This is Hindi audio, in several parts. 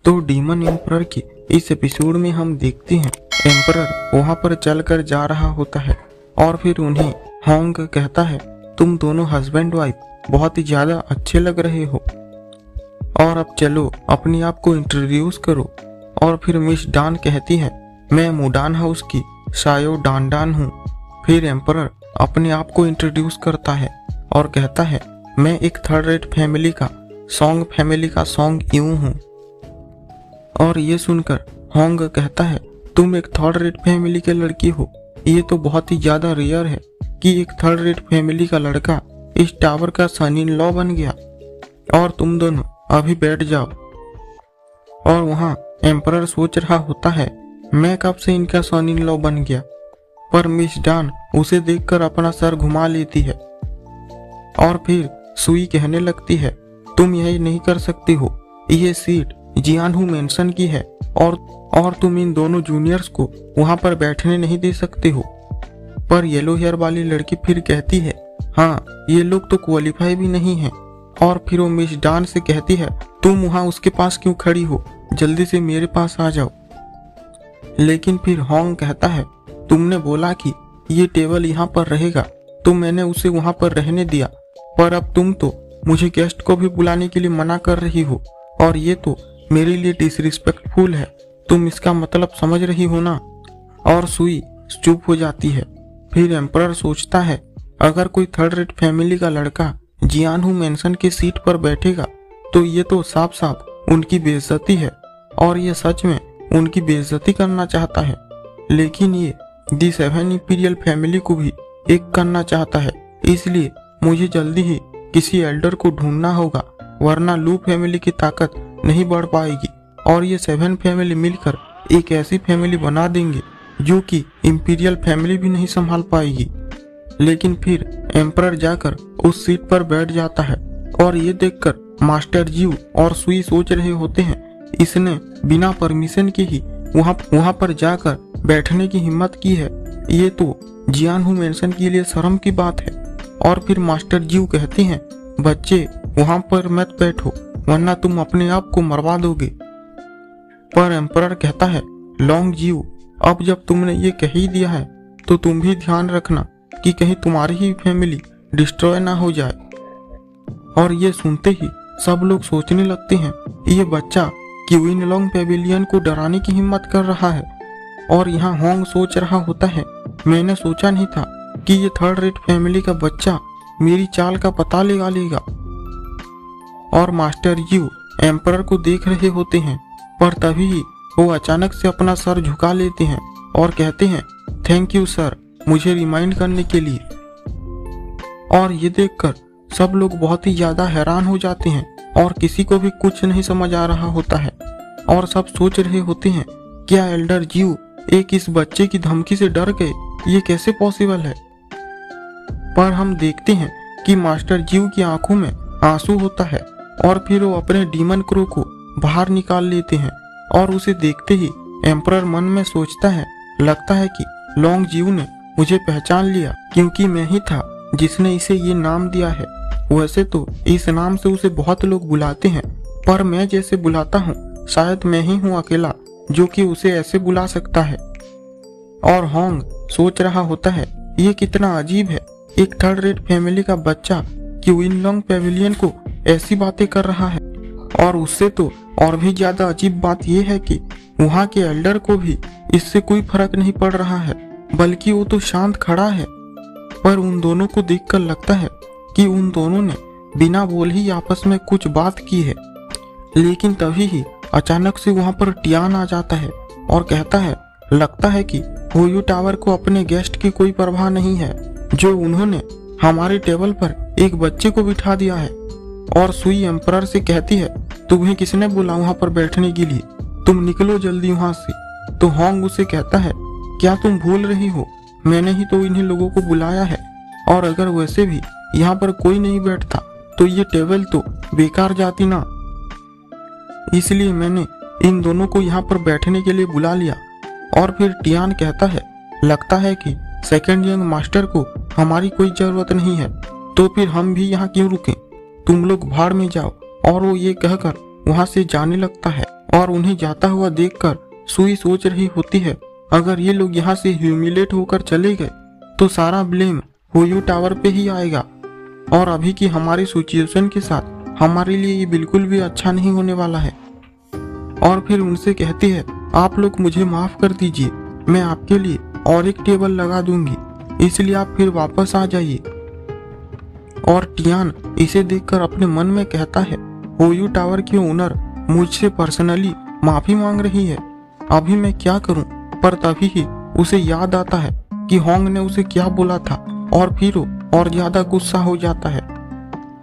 तो डीमन एम्परर के इस एपिसोड में हम देखते हैं एम्परर वहां पर चलकर जा रहा होता है और फिर उन्हें होंग कहता है, तुम दोनों हस्बैंड वाइफ बहुत ही ज्यादा अच्छे लग रहे हो और अब चलो अपने आप को इंट्रोड्यूस करो। और फिर मिस डान कहती है, मैं मुडान हाउस की शायो डान हूँ। फिर एम्परर अपने आप को इंट्रोड्यूस करता है और कहता है, मैं एक थर्ड रेट फैमिली का सॉन्ग यूं हूँ। और ये सुनकर होंग कहता है, तुम एक थर्ड रेट फैमिली के लड़की हो। ये तो बहुत ही ज्यादा रेयर है कि एक थर्ड रेट फैमिली का लड़का इस टावर का सन इन लॉ बन गया। और तुम दोनों अभी बैठ जाओ। और वहाँ एम्परर सोच रहा होता है, मैं कब से इनका सन इन लॉ बन गया। पर मिस डान उसे देखकर अपना सर घुमा लेती है और फिर सुई कहने लगती है, तुम यही नहीं कर सकती हो। ये सीट जियानहू मेंशन की है और तुम इन दोनों जूनियर्स को वहां पर बैठने नहीं दे सकते हो। पर येलो हेयर वाली लड़की फिर कहती है, हाँ ये लोग तो क्वालिफाई भी नहीं है। और फिर वो मिस डान से कहती है, तुम वहां उसके पास क्यों खड़ी हो, जल्दी से मेरे पास आ जाओ। लेकिन फिर होंग कहता है, तुमने बोला कि ये टेबल यहाँ पर रहेगा तो मैंने उसे वहां पर रहने दिया, पर अब तुम तो मुझे गेस्ट को भी बुलाने के लिए मना कर रही हो और ये तो मेरे लिए डिसरिस्पेक्टफुल है। तुम इसका मतलब समझ रही हो ना। और सुई चुप हो जाती है। फिर एम्परर सोचता है, अगर कोई थर्ड रेट फैमिली का लड़का जियानहू मेंशन की सीट पर बैठेगा तो ये तो साफ साफ उनकी बेइज्जती है और ये सच में उनकी बेइज्जती करना चाहता है। लेकिन ये दी 7 इंपीरियल फैमिली को भी एक करना चाहता है, इसलिए मुझे जल्दी ही किसी एल्डर को ढूंढना होगा, वरना लू फैमिली की ताकत नहीं बढ़ पाएगी और ये 7 फैमिली मिलकर एक ऐसी फैमिली बना देंगे जो कि इंपीरियल फैमिली भी नहीं संभाल पाएगी। लेकिन फिर एम्परर जाकर उस सीट पर बैठ जाता है और ये देखकर मास्टर जीव और सुई सोच रहे होते हैं, इसने बिना परमिशन के ही वहां पर जाकर बैठने की हिम्मत की है। ये तो जियानहू मेंशन के लिए शर्म की बात है। और फिर मास्टर जीव कहते हैं, बच्चे वहां पर मत बैठो वरना तुम अपने आप को मरवा दोगे। पर एम्परर कहता है, लॉन्ग जीव अब जब तुमने ये कह ही दिया है तो तुम भी ध्यान रखना कि कहीं तुम्हारी ही फैमिली डिस्ट्रॉय ना हो जाए। और ये सुनते ही सब लोग सोचने लगते हैं, ये बच्चा क्विनलॉन्ग पेविलियन को डराने की हिम्मत कर रहा है। और यहाँ होंग सोच रहा होता है, मैंने सोचा नहीं था कि ये थर्ड रेट फैमिली का बच्चा मेरी चाल का पता लगा लेगा। और मास्टर यू एम्परर को देख रहे होते हैं, पर तभी वो अचानक से अपना सर झुका लेते हैं और कहते हैं, थैंक यू सर, मुझे रिमाइंड करने के लिए। और ये देखकर सब लोग बहुत ही ज्यादा हैरान हो जाते हैं और किसी को भी कुछ नहीं समझ आ रहा होता है और सब सोच रहे होते हैं, क्या एल्डर जीव एक इस बच्चे की धमकी से डर गए, ये कैसे पॉसिबल है। पर हम देखते हैं कि मास्टर जीव की आंखों में आंसू होता है और फिर वो अपने डीमन क्रो को बाहर निकाल लेते हैं। और उसे देखते ही एम्परर मन में सोचता है, लगता है कि लॉन्ग जीव ने मुझे पहचान लिया क्योंकि मैं ही था जिसने इसे ये नाम दिया है। वैसे तो इस नाम से उसे बहुत लोग बुलाते हैं, पर मैं जैसे बुलाता हूँ शायद मैं ही हूँ अकेला जो कि उसे ऐसे बुला सकता है। और होंग सोच रहा होता है, ये कितना अजीब है, एक थर्ड रेट फैमिली का बच्चा क्विनलॉन्ग पेविलियन को ऐसी बातें कर रहा है। और उससे तो और भी ज्यादा अजीब बात यह है कि वहाँ के एल्डर को भी इससे कोई फर्क नहीं पड़ रहा है, बल्कि वो तो शांत खड़ा है। पर उन दोनों को देखकर लगता है कि उन दोनों ने बिना बोल ही आपस में कुछ बात की है। लेकिन तभी ही अचानक से वहाँ पर टियान आ जाता है और कहता है, लगता है कि होयू टावर को अपने गेस्ट की कोई परवाह नहीं है, जो उन्होंने हमारे टेबल पर एक बच्चे को बिठा दिया है। और सुई एम्परर से कहती है, तुम्हें किसने बोला वहां पर बैठने के लिए, तुम निकलो जल्दी वहां से। तो होंग उसे कहता है, क्या तुम भूल रही हो, मैंने ही तो इन्हीं लोगों को बुलाया है और अगर वैसे भी यहाँ पर कोई नहीं बैठता तो ये टेबल तो बेकार जाती ना, इसलिए मैंने इन दोनों को यहाँ पर बैठने के लिए बुला लिया। और फिर टियान कहता है, लगता है कि सेकंड यंग मास्टर को हमारी कोई जरूरत नहीं है, तो फिर हम भी यहाँ क्यों रुकें, तुम लोग भाड़ में जाओ। और वो ये कहकर वहां से जाने लगता है। और उन्हें जाता हुआ देखकर सुई सोच रही होती है, अगर ये लोग यहाँ से ह्यूमिलेट होकर चले गए तो सारा ब्लेम होयू टावर पे ही आएगा और अभी की हमारी सिचुएशन के साथ हमारे लिए ये बिल्कुल भी अच्छा नहीं होने वाला है। और फिर उनसे कहती है, आप लोग मुझे माफ कर दीजिए, मैं आपके लिए और एक टेबल लगा दूंगी, इसलिए आप फिर वापस आ जाइए। और टियान इसे देखकर अपने मन में कहता है, होयू टावर की ओनर मुझसे पर्सनली माफी मांग रही है, अभी मैं क्या करूं। पर तभी ही उसे याद आता है कि होंग ने उसे क्या बोला था और फिर वो और ज्यादा गुस्सा हो जाता है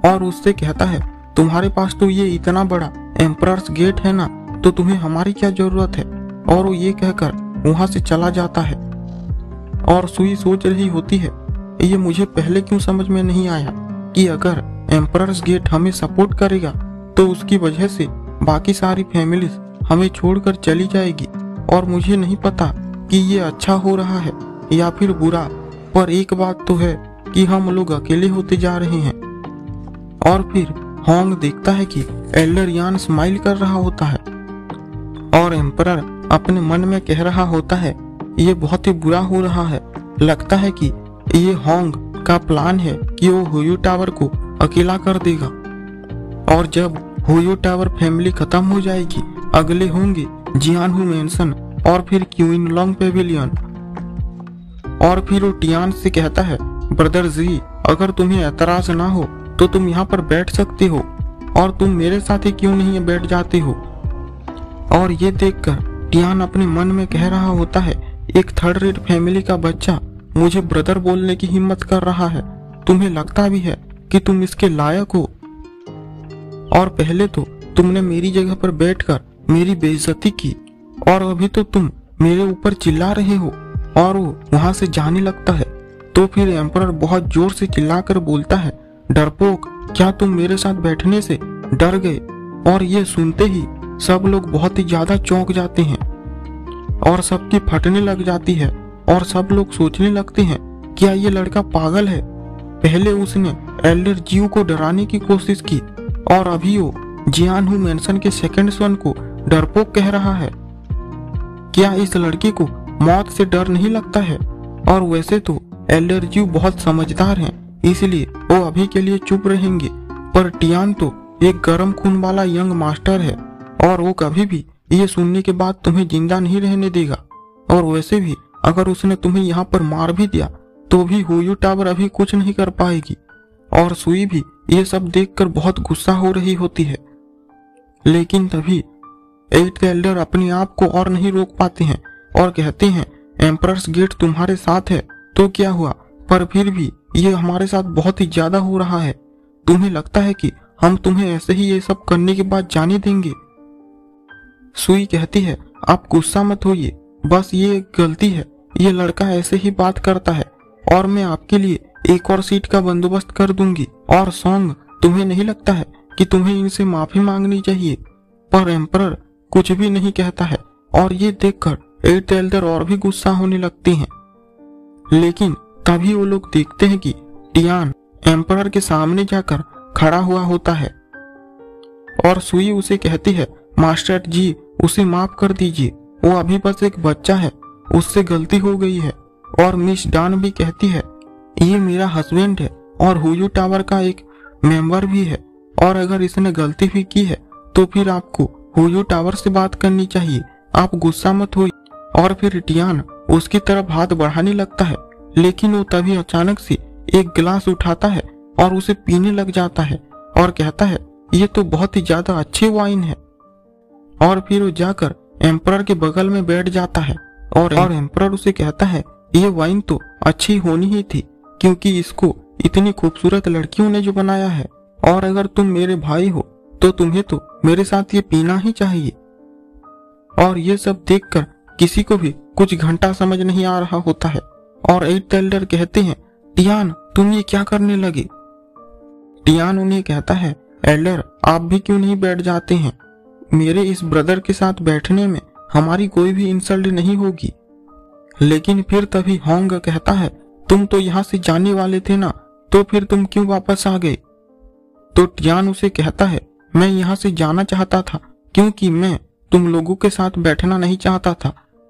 और उससे कहता है, तुम्हारे पास तो ये इतना बड़ा एम्परर्स गेट है ना, तो तुम्हें हमारी क्या जरूरत है। और वो ये कहकर वहां से चला जाता है। और सुई सोच रही होती है, ये मुझे पहले क्यों समझ में नहीं आया कि अगर एम्परर्स गेट हमें सपोर्ट करेगा तो उसकी वजह से बाकी सारी फैमिलीज हमें छोड़कर चली जाएगी। और मुझे नहीं पता कि ये अच्छा हो रहा है या फिर बुरा, पर एक बात तो है कि हम लोग अकेले होते जा रहे हैं। और फिर होंग देखता है कि एल्डर यान स्माइल कर रहा होता है और एम्परर अपने मन में कह रहा होता है, ये बहुत ही बुरा हो रहा है, लगता है कि ये होंग का प्लान है कि वो होयू टावर को अकेला कर देगा। और जब होयू टावर फैमिली खत्म हो जाएगी, अगले होंगे जियानहू मैंशन और फिर क्यूइनलॉन्ग पेविलियन। और फिर वो टियान से कहता है, ब्रदर जी, अगर तुम्हें एतराज ना हो तो तुम यहाँ पर बैठ सकते हो और तुम मेरे साथ ही क्यों नहीं बैठ जाते हो। और ये देखकर टियान अपने मन में कह रहा होता है, एक थर्ड रेट फैमिली का बच्चा मुझे ब्रदर बोलने की हिम्मत कर रहा है, तुम्हें लगता भी है कि तुम इसके लायक हो। और पहले तो तुमने मेरी जगह पर बैठकर मेरी बेइज्जती की और अभी तो तुम मेरे ऊपर चिल्ला रहे हो। और वो वहां से जाने लगता है तो फिर एम्परर बहुत जोर से चिल्लाकर बोलता है, डरपोक, क्या तुम मेरे साथ बैठने से डर गए। और ये सुनते ही सब लोग बहुत ही ज्यादा चौंक जाते हैं और सबकी फटने लग जाती है और सब लोग सोचने लगते हैं, क्या ये लड़का पागल है। पहले उसने एल्डर जीव को डराने की कोशिश की और अभी वो जियानहू मैंशन के सेकंड सन को डरपोक कह रहा है। क्या इस लड़के को मौत से डर नहीं लगता है। और वैसे तो एल्डर जीव बहुत समझदार हैं, इसलिए वो अभी के लिए चुप रहेंगे, पर टियान तो एक गर्म खून वाला यंग मास्टर है और वो कभी भी ये सुनने के बाद तुम्हें जिंदा नहीं रहने देगा। और वैसे भी अगर उसने तुम्हें यहाँ पर मार भी दिया तो भी होयू टावर अभी कुछ नहीं कर पाएगी। और सुई भी ये सब देखकर बहुत गुस्सा हो रही होती है, लेकिन तभी एट्थ एल्डर अपने आप को और नहीं रोक पाते हैं और कहते हैं, एम्परर्स गेट तुम्हारे साथ है तो क्या हुआ, पर फिर भी ये हमारे साथ बहुत ही ज्यादा हो रहा है। तुम्हें लगता है कि हम तुम्हें ऐसे ही ये सब करने के बाद जाने देंगे। सुई कहती है, आप गुस्सा मत होइए, बस ये एक गलती है, ये लड़का ऐसे ही बात करता है और मैं आपके लिए एक और सीट का बंदोबस्त कर दूंगी। और सॉन्ग, तुम्हें नहीं लगता है कि तुम्हें इनसे माफी मांगनी चाहिए। पर एम्परर कुछ भी नहीं कहता है और ये देखकर एट्थ एल्डर और भी गुस्सा होने लगते हैं। लेकिन तभी वो लोग देखते हैं कि टियान एम्परर के सामने जाकर खड़ा हुआ होता है और सुई उसे कहती है, मास्टर जी, उसे माफ कर दीजिए, वो अभी बस एक बच्चा है, उससे गलती हो गई है। और मिस डान भी कहती है, ये मेरा हस्बैंड है और होयू टावर का एक मेंबर भी है, और अगर इसने गलती भी की है तो फिर आपको होयू टावर से बात करनी चाहिए, आप गुस्सा मत होइए। और फिर टियान उसकी तरफ हाथ बढ़ाने लगता है, लेकिन वो तभी अचानक से एक गिलास उठाता है और उसे पीने लग जाता है और कहता है, ये तो बहुत ही ज्यादा अच्छे वाइन है। और फिर वो जाकर एम्परर के बगल में बैठ जाता है और एम्परर उसे कहता है, ये वाइन तो अच्छी होनी ही थी क्योंकि इसको इतनी खूबसूरत लड़कियों ने जो बनाया है, और अगर तुम मेरे भाई हो तो तुम्हें तो मेरे साथ ये पीना ही चाहिए। और ये सब देखकर किसी को भी कुछ घंटा समझ नहीं आ रहा होता है और एट्थ एल्डर कहते हैं, टियान, तुम ये क्या करने लगे। टियान उन्हें कहता है, एल्डर, आप भी क्यों नहीं बैठ जाते हैं, मेरे इस ब्रदर के साथ बैठने में हमारी कोई भी इंसल्ट नहीं होगी। लेकिन फिर तभी होंग कहता है, तुम तो यहाँ से जाने वाले थे ना, तो फिर तुम क्यों वापस आ गए। तो टियान उसे कहता है, मैं यहाँ से जाना चाहता था क्योंकि मैं तुम लोगों के साथ बैठना नहीं चाहता था,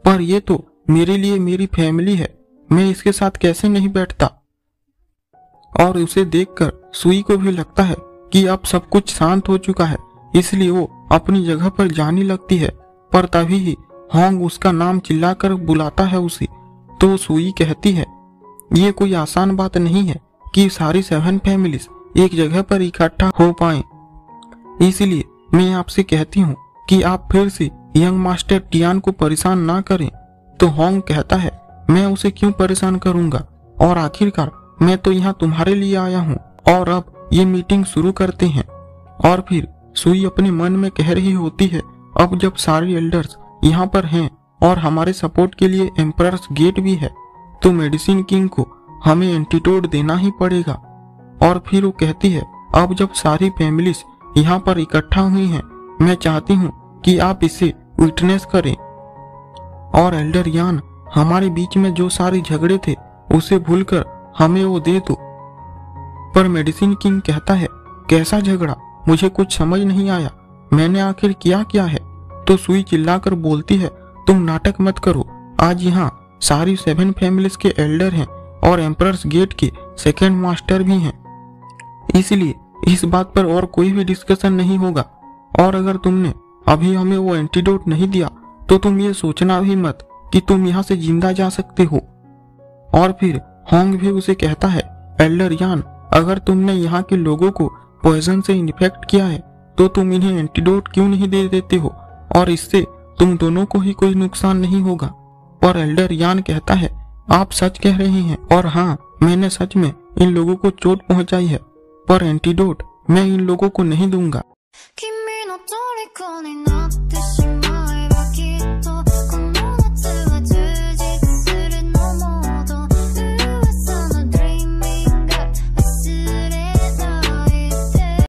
पर ये तो मेरे लिए मेरी फैमिली है, मैं इसके साथ कैसे नहीं बैठता। और उसे देखकर सुई को भी लगता है कि अब सब कुछ शांत हो चुका है, इसलिए वो अपनी जगह पर जाने लगती है। पर तभी ही होंग उसका नाम चिल्लाकर बुलाता है उसे। तो सुई कहती है, ये कोई आसान बात नहीं है कि सारी 7 फैमिलीज एक जगह पर इकट्ठा हो पाए, इसलिए मैं आपसे कहती हूँ कि आप फिर से यंग मास्टर टियान को परेशान ना करें। तो होंग कहता है, मैं उसे क्यों परेशान करूंगा, और आखिरकार मैं तो यहाँ तुम्हारे लिए आया हूँ। और अब ये मीटिंग शुरू करते हैं। और फिर सुई अपने मन में कह रही होती है, अब जब सारे एल्डर्स यहाँ पर हैं और हमारे सपोर्ट के लिए एम्परर्स गेट भी है, तो मेडिसिन किंग को हमें एंटीडोट देना ही पड़ेगा। और फिर वो कहती है, अब जब सारी फैमिलीज यहाँ पर इकट्ठा हुई हैं, मैं चाहती हूँ कि आप इसे विटनेस करें। और एल्डर यान, हमारे बीच में जो सारे झगड़े थे उसे भूलकर हमें वो दे दो। पर मेडिसिन किंग कहता है, कैसा झगड़ा, मुझे कुछ समझ नहीं आया, मैंने आखिर किया क्या है। तो सुई चिल्लाकर बोलती है, तुम नाटक मत करो, आज यहाँ सारी 7 फैमिलीज के एल्डर हैं और एम्परर्स गेट के सेकंड मास्टर भी हैं, इसलिए इस बात पर और कोई भी डिस्कशन नहीं होगा। और अगर तुमने अभी हमें वो एंटीडोट नहीं दिया तो तुम ये सोचना भी मत कि तुम यहाँ से जिंदा जा सकते हो। और फिर होंग भी उसे कहता है, एल्डर यान, अगर तुमने यहाँ के लोगों को पॉइजन से इन्फेक्ट किया है तो तुम इन्हें एंटीडोट क्यों नहीं दे देते हो, और इससे तुम दोनों को ही कोई नुकसान नहीं होगा। पर एल्डर यान कहता है, आप सच कह रहे हैं, और हाँ, मैंने सच में इन लोगों को चोट पहुंचाई है, पर एंटीडोट मैं इन लोगों को नहीं दूंगा।